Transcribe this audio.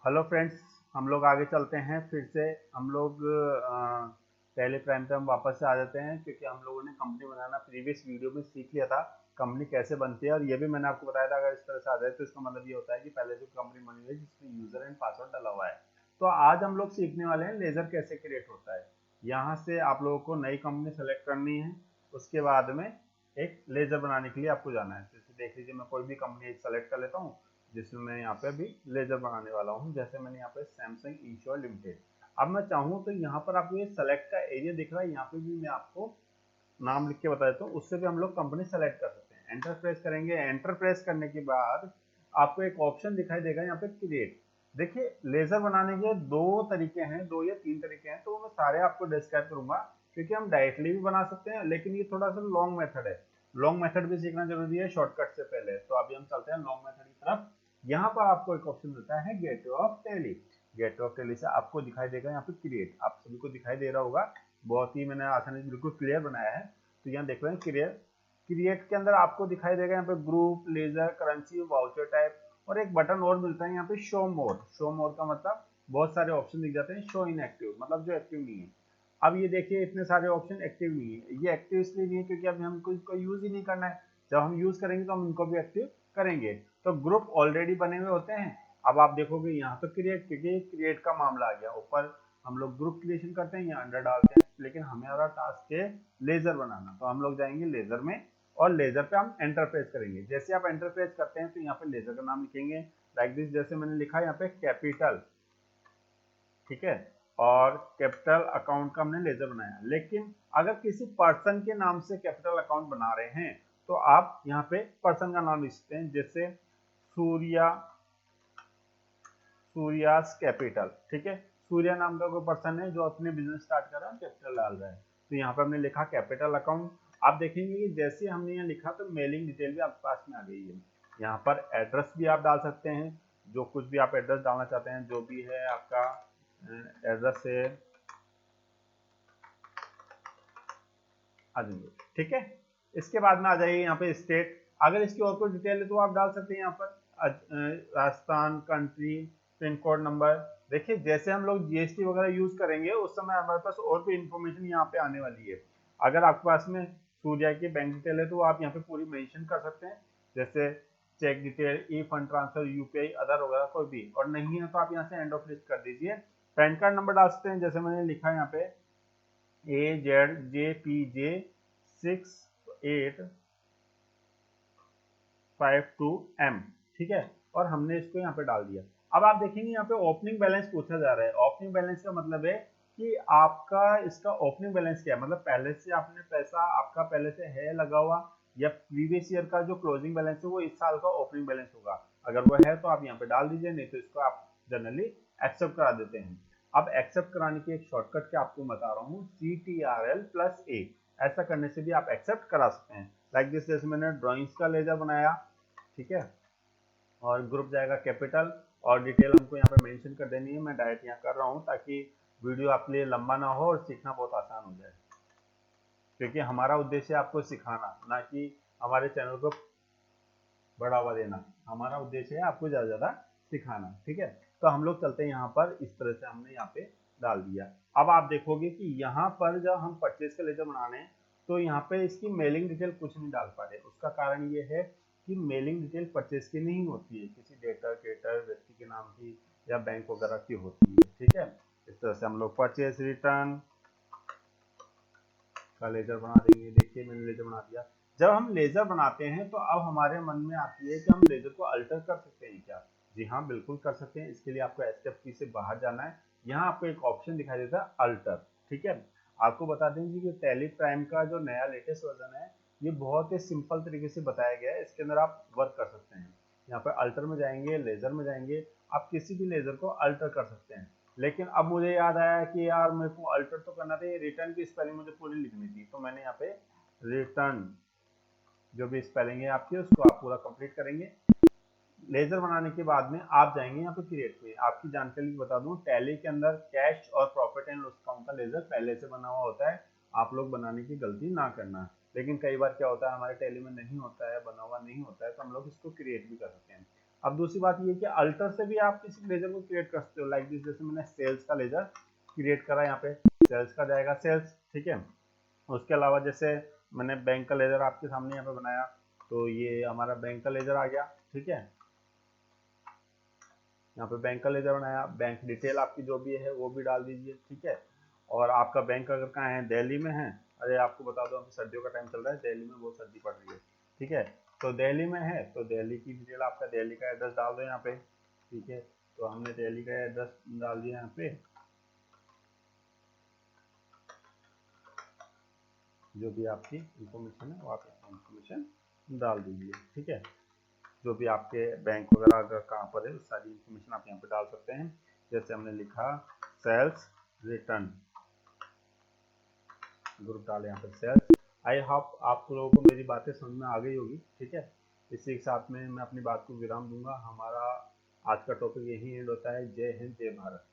Hello friends, हम लोग आगे चलते हैं। फिर से हम लोग पहले प्राइम पे हम वापस से आ जाते हैं, क्योंकि हम लोगों ने कंपनी बनाना प्रीवियस वीडियो में सीख लिया था कंपनी कैसे बनती है। और ये भी मैंने आपको बताया था, अगर इस तरह से आ जाए तो इसका मतलब ये होता है कि पहले जो कंपनी बनी हुई है जिसमें यूजर एंड पासवर्ड डाला हुआ है। तो आज हम लोग सीखने वाले हैं लेजर कैसे क्रिएट होता है। यहाँ से आप लोगों को नई कंपनी सेलेक्ट करनी है, उसके बाद में एक लेजर बनाने के लिए आपको जाना है। जैसे देख लीजिए, मैं कोई भी कंपनी एक सेलेक्ट कर लेता हूँ जिसमें मैं यहाँ पे अभी लेजर बनाने वाला हूँ। जैसे मैंने यहाँ पे सैमसंग इंश्योर लिमिटेड। अब मैं चाहूँ तो यहाँ पर आपको ये सेलेक्ट का एरिया दिख रहा है, यहाँ पे भी मैं आपको नाम लिख के बता देता हूँ, उससे भी हम लोग कंपनी सेलेक्ट कर सकते हैं। एंटर प्रेस करेंगे। एंटर प्रेस करने के बाद आपको एक ऑप्शन दिखाई देगा यहाँ पे क्रिएट। देखिए, लेजर बनाने के दो तरीके हैं, दो या तीन तरीके हैं, तो मैं सारे आपको डिस्क्राइब करूंगा, क्योंकि हम डायरेक्टली भी बना सकते हैं, लेकिन ये थोड़ा सा लॉन्ग मेथड है। लॉन्ग मेथड भी सीखना जरूरी है शॉर्टकट से पहले। तो अभी हम चलते हैं लॉन्ग मेथड की तरफ। यहाँ पर आपको एक ऑप्शन मिलता है gateway of tally. Gateway of tally से आपको दिखाई देगा यहाँ पे क्रिएट। आप सभी को दिखाई दे रहा होगा, बहुत ही मैंने आसानी से बिल्कुल क्लियर बनाया है। तो यहाँ देख रहे हैं क्रिएट। क्रिएट के अंदर आपको दिखाई देगा यहाँ पे group, ledger, currency, voucher type, और एक बटन और मिलता है यहाँ पे शो मोड। शो मोड का मतलब बहुत सारे ऑप्शन दिख जाते हैं। शो इन एक्टिव मतलब जो एक्टिव नहीं है। अब ये देखिए, इतने सारे ऑप्शन एक्टिव नहीं है। ये एक्टिव इसलिए नहीं है क्योंकि अभी हमको इसको यूज ही नहीं करना है। जब हम यूज करेंगे तो हम इनको भी एक्टिव करेंगे। तो ग्रुप ऑलरेडी बने हुए होते हैं। अब आप देखोगे यहाँ पे क्रिएट, क्योंकि क्रिएट का मामला आ गया ऊपर। हम लोग ग्रुप क्रिएशन करते हैं, यहाँ अंडर डालते हैं, लेकिन हमारा टास्क है लेजर बनाना। तो हम लोग जाएंगे लेजर में, और लेजर पे हम एंटर प्रेस करेंगे। जैसे आप एंटर प्रेस करते हैं तो यहाँ पे लेजर का नाम लिखेंगे, लाइक दिस। जैसे मैंने लिखा यहाँ पे कैपिटल, ठीक है। और कैपिटल अकाउंट का हमने लेजर बनाया। लेकिन अगर किसी पर्सन के नाम से कैपिटल अकाउंट बना रहे हैं तो आप यहाँ पे पर्सन का नाम लिख सकते हैं। जैसे सूर्या, सूर्यास कैपिटल, ठीक है। सूर्या नाम का कोई पर्सन है जो अपने बिजनेस स्टार्ट कर रहा है, कैपिटल डाल रहा है, तो यहाँ पे हमने लिखा कैपिटल अकाउंट। आप देखेंगे कि जैसे हमने यहाँ लिखा तो मेलिंग डिटेल भी आपके पास में आ गई है। यहाँ पर एड्रेस भी आप डाल सकते हैं, जो कुछ भी आप एड्रेस डालना चाहते हैं, जो भी है आपका एड्रेस है, आ जाइए, ठीक है। इसके बाद में आ जाइए यहाँ पे स्टेट। अगर इसकी और कोई डिटेल है तो आप डाल सकते हैं यहाँ पर Rajasthan, country, pin code, number. देखिए, जैसे हम लोग जीएसटी वगैरह यूज करेंगे उस समय हमारे पास और भी इंफॉर्मेशन यहाँ पे आने वाली है। अगर आपके पास में सूर्या की बैंक डिटेल है तो आप यहाँ पे पूरी मेंशन कर सकते हैं, जैसे चेक डिटेल, ई फंड ट्रांसफर, यूपीआई, अदर वगैरह कोई भी। और नहीं है तो आप यहाँ से एंड ऑफ लिस्ट कर दीजिए। पैन कार्ड नंबर डाल सकते हैं, जैसे मैंने लिखा है यहाँ पे AZJPJ6852M, ठीक है। और हमने इसको यहाँ पे डाल दिया। अब आप देखेंगे यहाँ पे ओपनिंग बैलेंस पूछा जा रहा है। ओपनिंग बैलेंस का मतलब है कि आपका इसका ओपनिंग बैलेंस क्या है, मतलब पहले से आपने पैसा आपका पहले से है लगा हुआ, या प्रीवियस ईयर का जो क्लोजिंग बैलेंस है वो इस साल का ओपनिंग बैलेंस होगा। अगर वो है तो आप यहाँ पे डाल दीजिए, नहीं तो इसको आप जनरली एक्सेप्ट करा देते हैं। अब एक्सेप्ट कराने की एक शॉर्टकट क्या आपको बता रहा हूँ, CTRL+A। ऐसा करने से भी आप एक्सेप्ट करा सकते हैं। लाइक दिस, जैसे मैंने ड्राइंग्स का लेजर बनाया, ठीक है। और ग्रुप जाएगा कैपिटल, और डिटेल हमको यहाँ पे मेंशन कर देनी है। मैं डायरेक्ट यहाँ कर रहा हूँ ताकि वीडियो आपके लिए लंबा ना हो और सीखना बहुत आसान हो जाए, क्योंकि हमारा उद्देश्य है आपको सिखाना, ना कि हमारे चैनल को बढ़ावा देना। हमारा उद्देश्य है आपको ज्यादा ज्यादा सिखाना, ठीक है। तो हम लोग चलते हैं यहाँ पर। इस तरह से हमने यहाँ पे डाल दिया। अब आप देखोगे कि यहाँ पर जब हम परचेज का लेजर बना रहे हैं तो यहाँ पे इसकी मेलिंग डिटेल कुछ नहीं डाल पा रहे। उसका कारण ये है कि मेलिंग डिटेल परचेज की नहीं होती है, किसी डेटर क्रेडिटर व्यक्ति के नाम की या बैंक वगैरह की होती है, ठीक है। इस तरह से हम लोग परचेज रिटर्न का लेजर बना देंगे। देखिए, मैंने लेजर बना दिया। जब हम लेजर बनाते हैं तो अब हमारे मन में आती है कि हम लेजर को अल्टर कर सकते हैं क्या। जी हाँ, बिल्कुल कर सकते हैं। इसके लिए आपको एस्केप की से बाहर जाना है। यहाँ आपको एक ऑप्शन दिखाई देता है अल्टर, ठीक है। आपको बता दें कि टैली प्राइम का जो नया लेटेस्ट वर्जन है ये बहुत ही सिंपल तरीके से बताया गया है। इसके अंदर आप वर्क कर सकते हैं। यहाँ पर अल्टर में जाएंगे, लेजर में जाएंगे, आप किसी भी लेजर को अल्टर कर सकते हैं। लेकिन अब मुझे याद आया कि यार मेरे को अल्टर तो करना था, रिटर्न की स्पेलिंग मुझे पूरी लिखनी थी, तो मैंने यहाँ पे रिटर्न जो भी स्पेलिंग है आपकी उसको आप पूरा कंप्लीट करेंगे। लेजर बनाने के बाद में आप जाएंगे यहाँ पे क्रिएट में। आपकी जानकारी बता दूं, टैली के अंदर कैश और प्रॉफिट एंड लॉस अकाउंट का लेजर पहले से बना हुआ होता है। आप लोग बनाने की गलती ना करना। लेकिन कई बार क्या होता है, हमारे टैली में नहीं होता है, बना हुआ नहीं होता है, तो हम लोग इसको क्रिएट भी कर सकते हैं। अब दूसरी बात ये कि अल्टर से भी आप किसी लेजर को क्रिएट कर सकते हो, लाइक दिस, जैसे मैंने सेल्स का लेजर क्रिएट करा, यहाँ पे सेल्स का जाएगा सेल्स, ठीक है। उसके अलावा जैसे मैंने बैंक का लेजर आपके सामने यहाँ पे बनाया, तो ये हमारा बैंक का लेजर आ गया, ठीक है। यहाँ पे बैंक का लेजर बनाया, बैंक डिटेल आपकी जो भी है वो भी डाल दीजिए, ठीक है। और आपका बैंक अगर कहाँ है, दिल्ली में है, अरे आपको बता दो अभी सर्दियों का टाइम चल रहा है, दिल्ली में बहुत सर्दी पड़ रही है, ठीक है। तो दिल्ली में है तो दिल्ली की डिटेल, आपका दिल्ली का एड्रेस डाल दो यहाँ पे, ठीक है। तो हमने दिल्ली का एड्रेस डाल दिया यहाँ पे, जो भी आपकी इंफॉर्मेशन है वो आप इंफॉर्मेशन डाल दीजिए, ठीक है। जो भी आपके बैंक वगैरह अगर कहाँ पर है सारी इंफॉर्मेशन आप यहाँ पे डाल सकते हैं। जैसे हमने लिखा सेल्स रिटर्न, ग्रुप डाले यहाँ पर सेल्स। आई होप आप लोगों को मेरी बातें समझ में आ गई होगी, ठीक है। इसी के साथ में मैं अपनी बात को विराम दूंगा। हमारा आज का टॉपिक यही एंड होता है। जय हिंद, जय भारत।